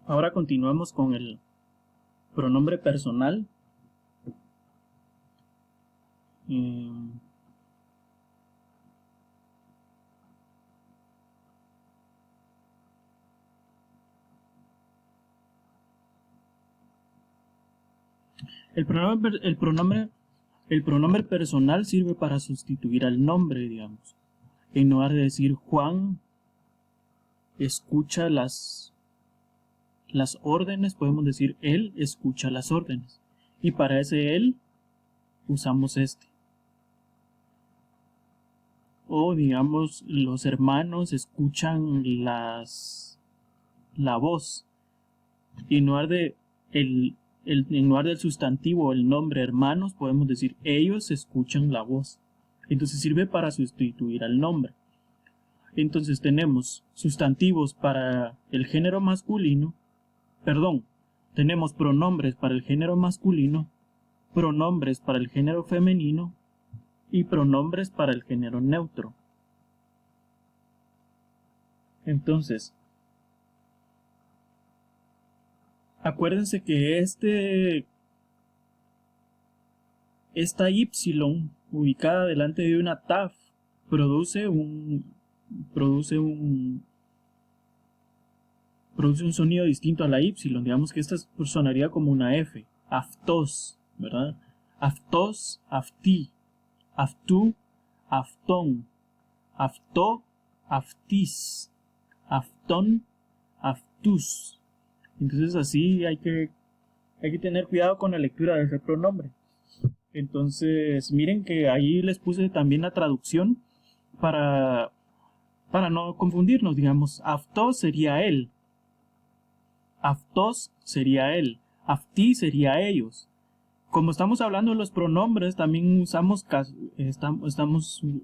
Ahora continuamos con el pronombre personal. El pronombre personal sirve para sustituir al nombre, digamos. En lugar de decir Juan escucha las órdenes, podemos decir él escucha las órdenes. Y para ese él usamos este. O digamos, los hermanos escuchan la voz. Y en lugar del sustantivo o el nombre hermanos, podemos decir ellos escuchan la voz. Entonces sirve para sustituir al nombre. Entonces tenemos sustantivos para el género masculino, tenemos pronombres para el género masculino, pronombres para el género femenino y pronombres para el género neutro. Entonces, acuérdense que esta Y ubicada delante de una TAF produce un sonido distinto a la Y. Digamos que esta sonaría como una F. Aftos, ¿verdad? Aftos, afti, aftu, aftón, aftó, aftis, aftón, aftus. Entonces así hay que tener cuidado con la lectura de ese pronombre. Entonces miren que ahí les puse también la traducción para no confundirnos. Digamos, aftos sería él, aftos sería él, afti sería ellos. Como estamos hablando de los pronombres, también estamos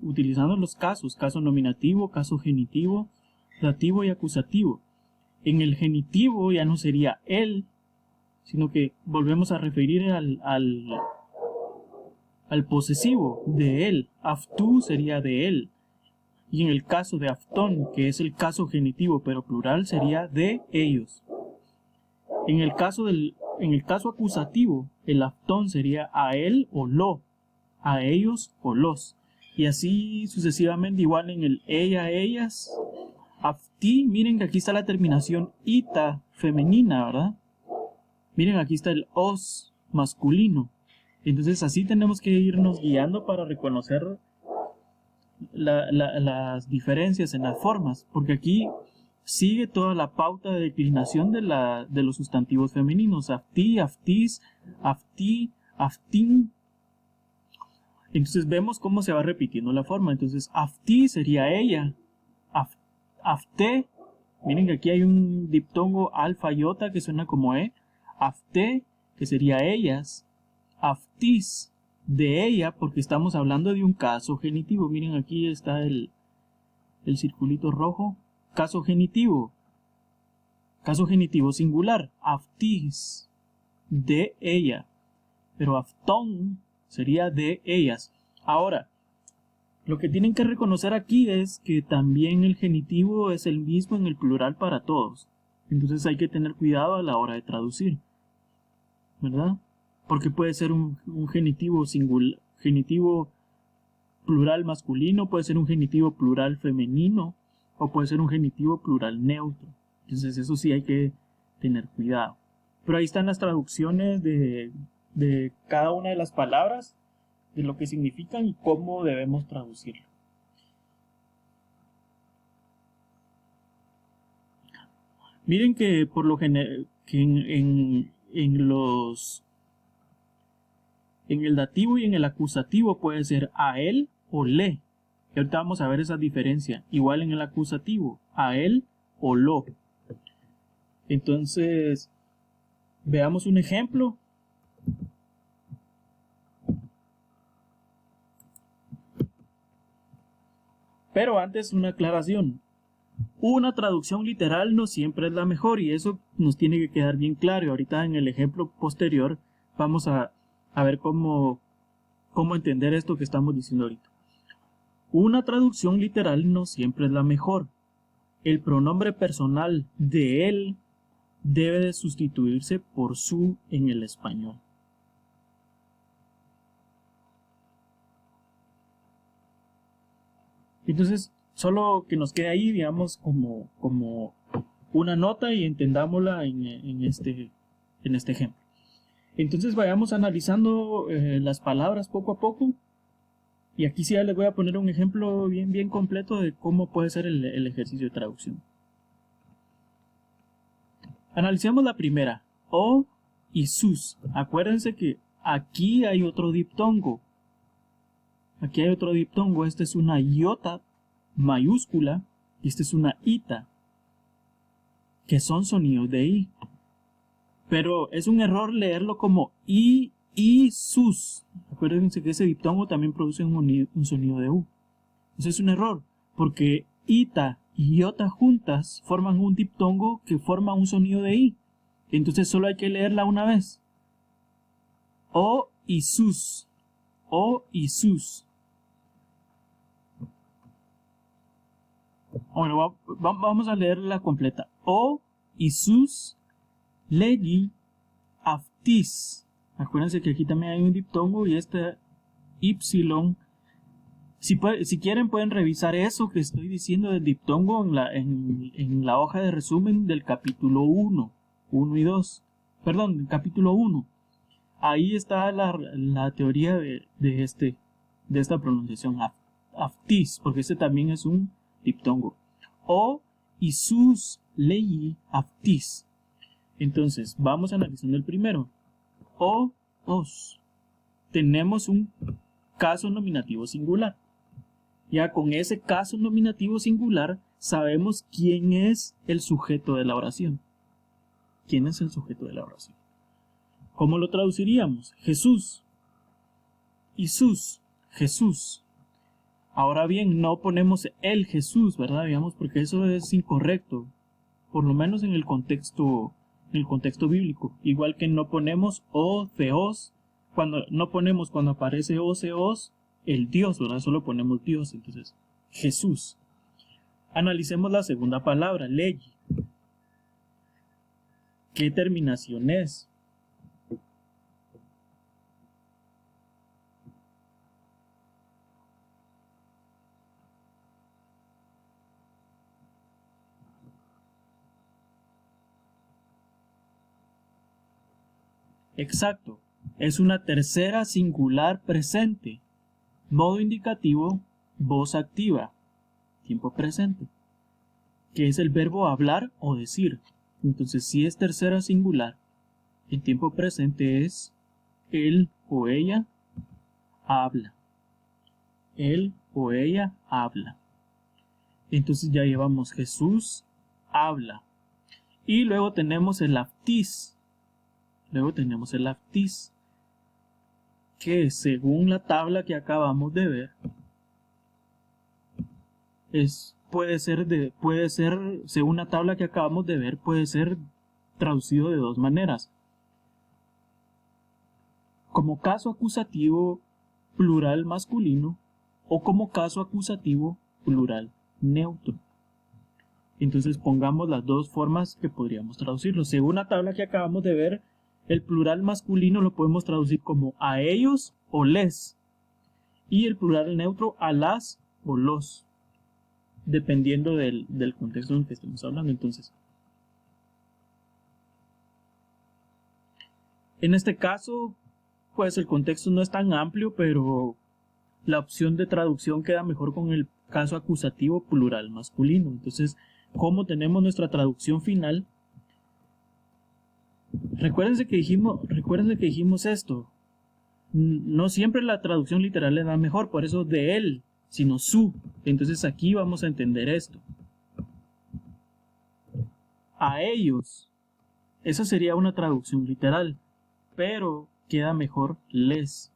utilizando los casos: caso nominativo, caso genitivo, dativo y acusativo. En el genitivo ya no sería él, sino que volvemos a referir al posesivo de él. Aftu sería de él. Y en el caso de aftón, que es el caso genitivo pero plural, sería de ellos. En el caso acusativo, el aftón sería a él o lo, a ellos o los. Y así sucesivamente, igual en el ella, ellas. Afti, miren que aquí está la terminación ita femenina, ¿verdad? Miren, aquí está el os masculino. Entonces así tenemos que irnos guiando para reconocer las diferencias en las formas, porque aquí sigue toda la pauta de declinación de los sustantivos femeninos: afti, aftis, afti, aftin. Entonces vemos cómo se va repitiendo la forma. Entonces afti sería ella, afte, miren que aquí hay un diptongo alfa iota que suena como e, afte, que sería ellas, aftis, de ella, porque estamos hablando de un caso genitivo. Miren, aquí está el circulito rojo. Caso genitivo singular, aftis, de ella, pero aftón sería de ellas. Ahora, lo que tienen que reconocer aquí es que también el genitivo es el mismo en el plural para todos. Entonces hay que tener cuidado a la hora de traducir, ¿verdad? Porque puede ser un genitivo singular, genitivo plural masculino, puede ser un genitivo plural femenino, o puede ser un genitivo plural neutro. Entonces eso sí hay que tener cuidado. Pero ahí están las traducciones de cada una de las palabras, de lo que significan y cómo debemos traducirlo. Miren que por lo general en el dativo y en el acusativo puede ser a él o le. Y ahorita vamos a ver esa diferencia. Igual en el acusativo, a él o lo. Entonces, veamos un ejemplo. Pero antes, una aclaración. Una traducción literal no siempre es la mejor, y eso nos tiene que quedar bien claro. Y ahorita en el ejemplo posterior vamos a ver cómo entender esto que estamos diciendo ahorita. Una traducción literal no siempre es la mejor. El pronombre personal de él debe de sustituirse por su en el español. Entonces, solo que nos quede ahí, digamos, como una nota y entendámosla en este ejemplo. Entonces vayamos analizando las palabras poco a poco. Y aquí sí ya les voy a poner un ejemplo bien completo de cómo puede ser el ejercicio de traducción. Analicemos la primera. O y sus. Acuérdense que aquí hay otro diptongo. Aquí hay otro diptongo. Esta es una iota mayúscula y esta es una ita, que son sonidos de i. Pero es un error leerlo como i y sus. Acuérdense que ese diptongo también produce un sonido de u. Entonces es un error, porque ita y iota juntas forman un diptongo que forma un sonido de i. Entonces solo hay que leerla una vez. O y sus. O y sus. Bueno, vamos a leerla completa. O y sus legi aftis. Acuérdense que aquí también hay un diptongo y este y. Si quieren pueden revisar eso que estoy diciendo del diptongo en la hoja de resumen del capítulo 1 y 2. Perdón, del capítulo 1. Ahí está la teoría de esta pronunciación aftis, porque este también es un diptongo. O y sus legi aftis. Entonces, vamos analizando el primero. O, os. Tenemos un caso nominativo singular. Ya con ese caso nominativo singular sabemos quién es el sujeto de la oración. ¿Quién es el sujeto de la oración? ¿Cómo lo traduciríamos? Jesús. Y sus, Jesús. Ahora bien, no ponemos el Jesús, ¿verdad? Digamos, porque eso es incorrecto. Por lo menos en el contexto bíblico. Igual que no ponemos o theos, cuando aparece o theos, el Dios, ¿verdad? Solo ponemos Dios. Entonces, Jesús. Analicemos la segunda palabra, legi. ¿Qué terminación es? Exacto, es una tercera singular presente. Modo indicativo, voz activa, tiempo presente, que es el verbo hablar o decir. Entonces, si es tercera singular, el tiempo presente es él o ella habla. Él o ella habla. Entonces ya llevamos Jesús habla. Y luego tenemos el aftis. Que según la tabla que acabamos de ver, puede ser, según la tabla que acabamos de ver, puede ser traducido de dos maneras. Como caso acusativo plural masculino o como caso acusativo plural neutro. Entonces pongamos las dos formas que podríamos traducirlo. Según la tabla que acabamos de ver, el plural masculino lo podemos traducir como a ellos o les. Y el plural neutro a las o los. Dependiendo del contexto en el que estemos hablando. Entonces, en este caso, pues el contexto no es tan amplio, pero la opción de traducción queda mejor con el caso acusativo plural masculino. Entonces, ¿cómo tenemos nuestra traducción final? Recuérdense que dijimos esto. No siempre la traducción literal le da mejor, por eso de él, sino su. Entonces aquí vamos a entender esto. A ellos. Esa sería una traducción literal, pero queda mejor les.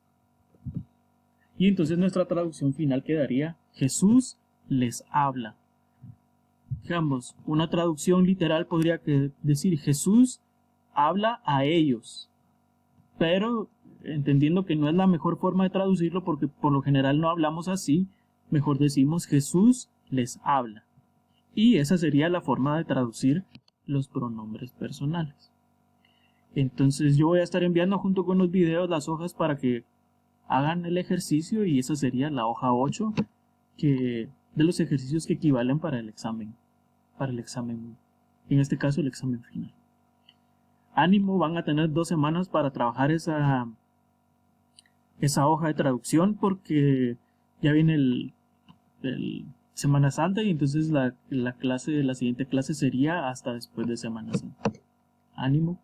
Y entonces nuestra traducción final quedaría Jesús les habla. Digamos, una traducción literal podría decir Jesús habla a ellos, pero entendiendo que no es la mejor forma de traducirlo porque por lo general no hablamos así, mejor decimos Jesús les habla. Y esa sería la forma de traducir los pronombres personales. Entonces yo voy a estar enviando junto con los videos las hojas para que hagan el ejercicio, y esa sería la hoja 8 de los ejercicios que equivalen para el examen, en este caso el examen final. Ánimo, van a tener 2 semanas para trabajar esa hoja de traducción, porque ya viene el Semana Santa, y entonces la siguiente clase sería hasta después de Semana Santa. Ánimo.